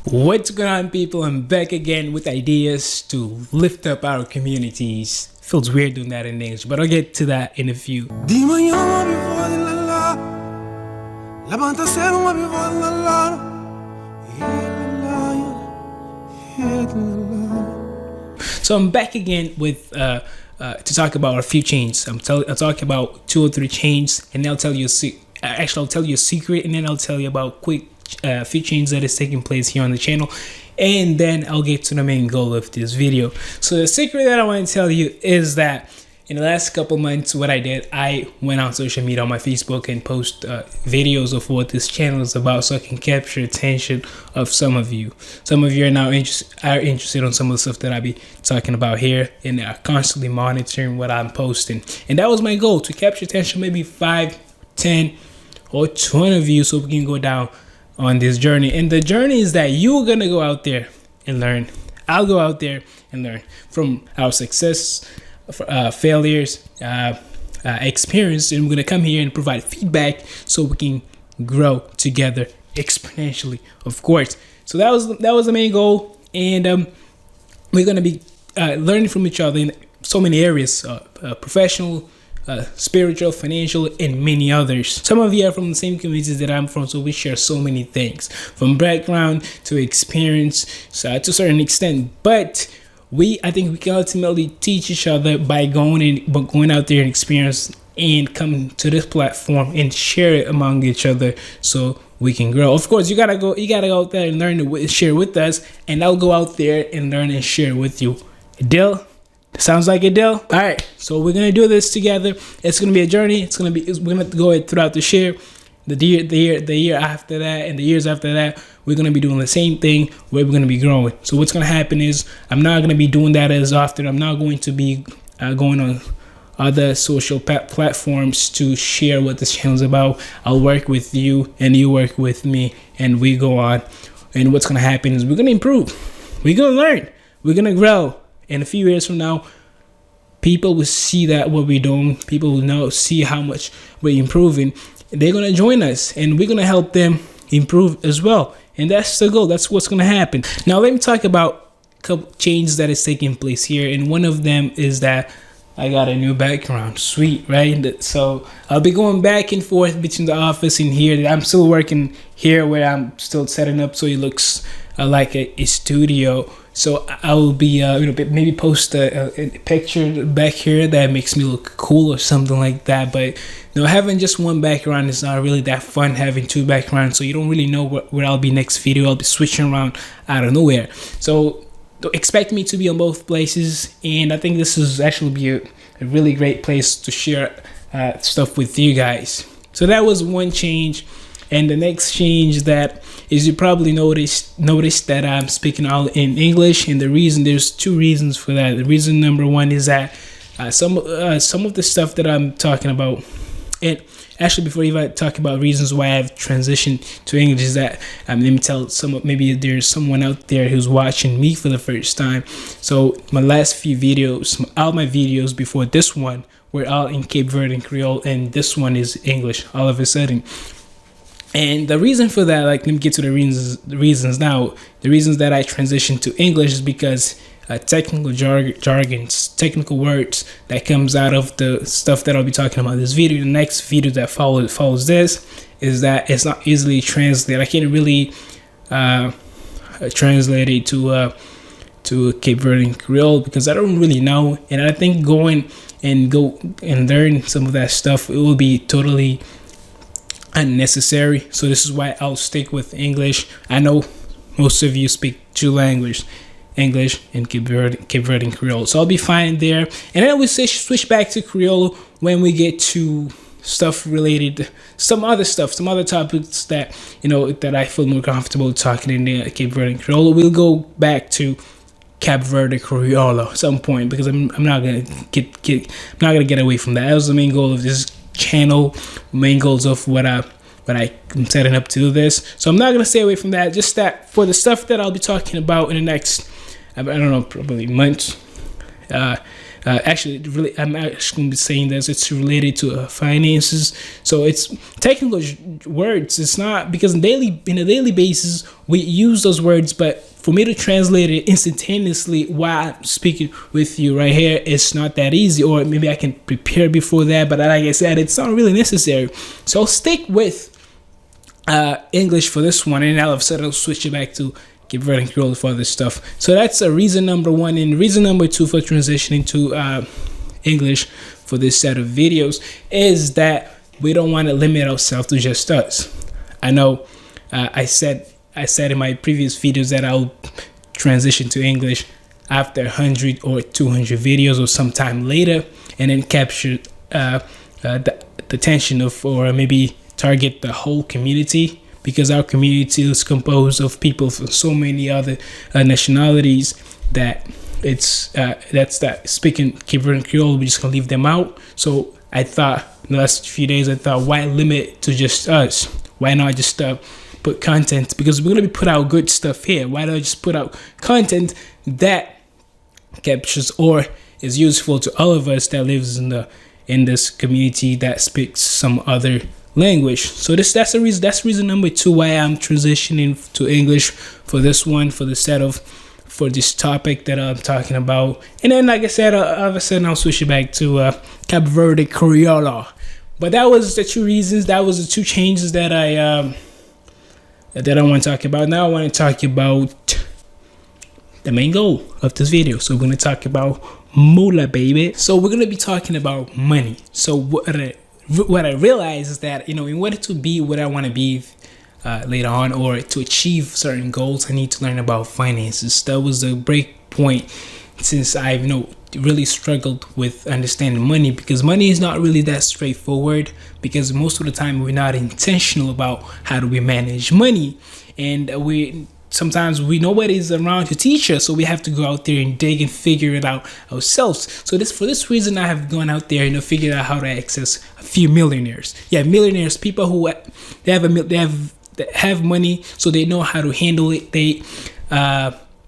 What's going on, people? I'm back again with ideas to lift up our communities. Feels weird doing that in English, but I'll get to that in a few. So I'm back again with to talk about a few chains. I'll talk about 2 or 3 chains, and I'll tell you I'll tell you a secret, and then I'll tell you about quick few chains that is taking place here on the channel, and then I'll get to the main goal of this video. So the secret that I want to tell you is that in the last couple months, what I did, I went on social media on my Facebook and post videos of what this channel is about, so I can capture attention of some of you. Some of you are now interested on some of the stuff that I be talking about here, and are constantly monitoring what I'm posting. And that was my goal, to capture attention, maybe 5, 10, or 20 of you, so we can go down on this journey. And the journey is that you're gonna go out there and learn. I'll go out there and learn from our success, failures, experience, and we're gonna come here and provide feedback so we can grow together exponentially, of course. So that was the main goal, and we're gonna be learning from each other in so many areas, professional, spiritual, financial, and many others. Some of you are from the same communities that I'm from, so we share so many things, from background to experience, so to a certain extent. But I think we can ultimately teach each other by going out there and experience, and come to this platform and share it among each other, so we can grow. Of course, you gotta go out there and learn to share with us, and I'll go out there and learn and share with you. A deal? Sounds like a deal? All right, so we're gonna do this together. It's gonna be a journey. We're gonna go throughout the year, the year after that, and the years after that. We're gonna be doing the same thing, where we're gonna be growing. So what's gonna happen is, I'm not gonna be doing that as often. I'm not going to be going on other social platforms to share what this channel is about. I'll work with you, and you work with me, and we go on. And what's gonna happen is, we're gonna improve. We're gonna learn. We're gonna grow. In a few years from now, people will see that what we're doing. People will see how much we're improving. They're gonna join us, and we're gonna help them improve as well. And that's the goal. That's what's gonna happen. Now let me talk about a couple changes that is taking place here, and one of them is that I got a new background. Sweet, right? So I'll be going back and forth between the office and here. I'm still working here, where I'm still setting up so it looks like a studio. So I will be, maybe post a picture back here that makes me look cool or something like that. But having just one background is not really that fun. Having 2 backgrounds, so you don't really know where I'll be next video. I'll be switching around out of nowhere. So expect me to be on both places, and I think this is actually be a really great place to share stuff with you guys. So that was one change. And the next change that is, you probably noticed that I'm speaking all in English, and there's 2 reasons for that. The reason number 1 is that some of the stuff that I'm talking about, and actually before even I talk about reasons why I've transitioned to English, is that let me tell maybe there's someone out there who's watching me for the first time. So my last few videos, all my videos before this one, were all in Cape Verdean Creole, and this one is English all of a sudden. And the reason for that, let me get to the reasons now. The reasons that I transitioned to English is because technical jargons, technical words that comes out of the stuff that I'll be talking about in this video. The next video that follows this is that it's not easily translated. I can't really translate it to Cape Verdean Creole because I don't really know. And I think go and learn some of that stuff, it will be totally unnecessary. So this is why I'll stick with English. I know most of you speak 2 languages, English and Cape Verdean Creole, so I'll be fine there. And then we switch back to Creole when we get to stuff related, some other topics that that I feel more comfortable talking in the Cape Verdean Creole. We'll go back to Cape Verde Creole at some point, because I'm not gonna get away from that. That was the main goal of this channel, main goals of what I'm setting up to do this. So I'm not gonna stay away from that. Just that for the stuff that I'll be talking about in the next, I don't know, probably months, Actually, really, I'm actually going to be saying this. It's related to finances. So it's technical words. It's not because in a daily basis we use those words, but for me to translate it instantaneously while I'm speaking with you right here, it's not that easy. Or maybe I can prepare before that, but like I said, it's not really necessary. So I'll stick with English for this one, and all of a sudden I'll switch it back to converting Creole for other stuff. So that's a reason number one, and reason number two for transitioning to English for this set of videos is that we don't want to limit ourselves to just us. I know I said in my previous videos that I'll transition to English after 100 or 200 videos or sometime later, and then capture the attention of, or maybe target the whole community, because our community is composed of people from so many other nationalities that speaking Caribbean Creole, we're just gonna leave them out. So I thought in the last few days, why limit it to just us? Why not just put content, because we're gonna be put out good stuff here. Why not just put out content that captures or is useful to all of us that lives in this community that speaks some other language? So that's reason number two why I'm transitioning to English for this one, for this topic that I'm talking about. And then, like I said, all of a sudden I'll switch it back to Cape Verde Creole. But that was the two reasons. That was the two changes that I want to talk about. Now I want to talk about the main goal of this video. So we're going to talk about moolah, baby. So we're going to be talking about money. So what I realized is that, in order to be what I want to be later on, or to achieve certain goals, I need to learn about finances. That was a break point, since I've really struggled with understanding money, because money is not really that straightforward, because most of the time we're not intentional about how do we manage money, and sometimes nobody's around to teach us, so we have to go out there and dig and figure it out ourselves. So for this reason, I have gone out there and figured out how to access a few millionaires. Yeah, millionaires, people who they have money, so they know how to handle it.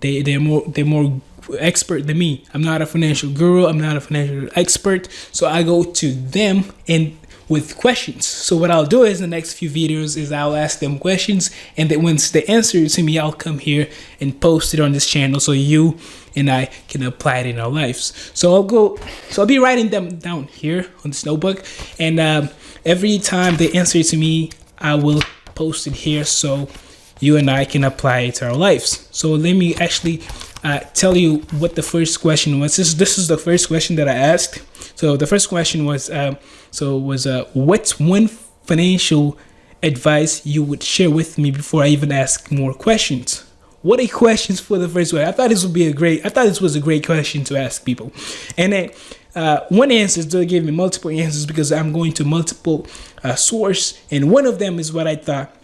They're more expert than me. I'm not a financial guru. I'm not a financial expert. So I go to them and with questions. So what I'll do is in the next few videos is I'll ask them questions, and then once they answer to me, I'll come here and post it on this channel so you and I can apply it in our lives. So I'll be writing them down here on this notebook, and every time they answer to me, I will post it here so you and I can apply it to our lives. So let me actually tell you what the first question was. This is the first question that I asked. So the first question was, what's one financial advice you would share with me before I even ask more questions? What are questions for the first one? I thought this was a great question to ask people. And then one answer, they'll give me multiple answers because I'm going to multiple source, and one of them is what I thought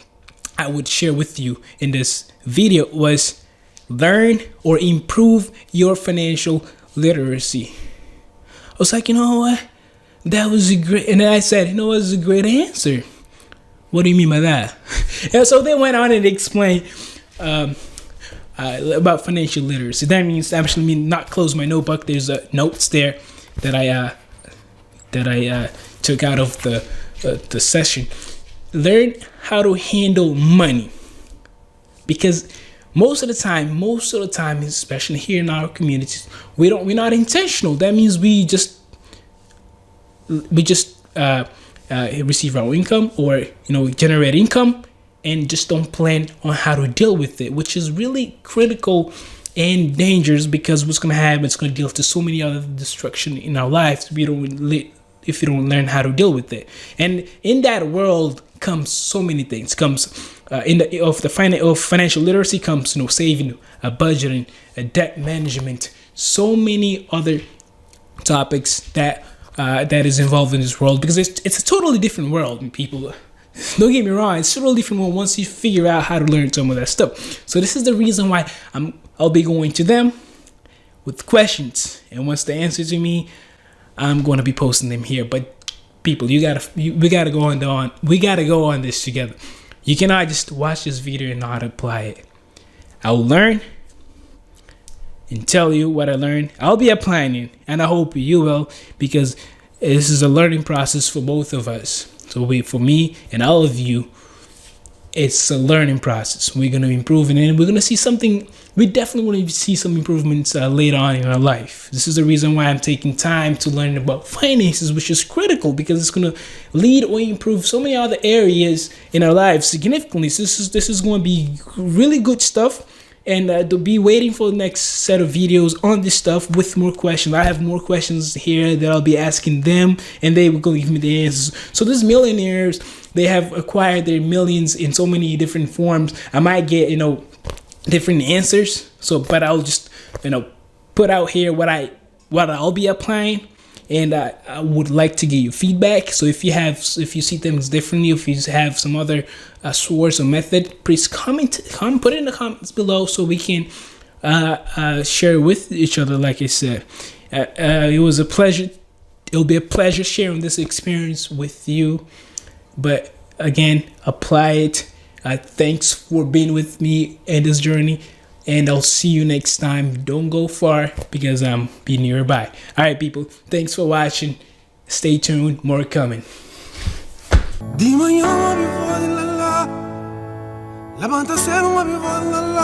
I would share with you in this video was learn or improve your financial literacy. I was like, what? That was a great, and then I said, it was a great answer. What do you mean by that? And so they went on and explained about financial literacy. That means actually not close my notebook. There's notes there that I took out of the session. Learn how to handle money, because most of the time, especially here in our communities, we're not intentional. That means we just receive our income, or generate income, and just don't plan on how to deal with it, which is really critical and dangerous, because what's going to happen, it's going to deal to so many other destruction in our lives if you don't learn how to deal with it. And in that world comes so many things. Of financial literacy comes saving, budgeting, budgeting, management, so many other topics that is involved in this world, because it's a totally different world. And people, don't get me wrong, it's a totally different world once you figure out how to learn some of that stuff. So this is the reason why I'll be going to them with questions, and once they answer to me, I'm going to be posting them here. But people, we gotta go on this together. You cannot just watch this video and not apply it. I'll learn, and tell you what I learned. I'll be applying it, and I hope you will, because this is a learning process for both of us. So for me and all of you, it's a learning process. We're going to improve, and we're going to see something. We definitely want to see some improvements later on in our life. This is the reason why I'm taking time to learn about finances, which is critical, because it's going to lead or improve so many other areas in our lives significantly. So this is going to be really good stuff. And to be waiting for the next set of videos on this stuff with more questions. I have more questions here that I'll be asking them, and they will give me the answers. So these millionaires, they have acquired their millions in so many different forms. I might get, different answers. So, but I'll just, put out here what I'll be applying. And I would like to get your feedback. So if you see things differently, if you have some other source or method, please put it in the comments below so we can share with each other. Like I said, it was a pleasure. It'll be a pleasure sharing this experience with you. But again, apply it. Thanks for being with me in this journey. And I'll see you next time. Don't go far, because I'm be nearby. All right, people. Thanks for watching. Stay tuned. More coming. Di manhã uma bivona lá, levanta cedo uma bivona lá.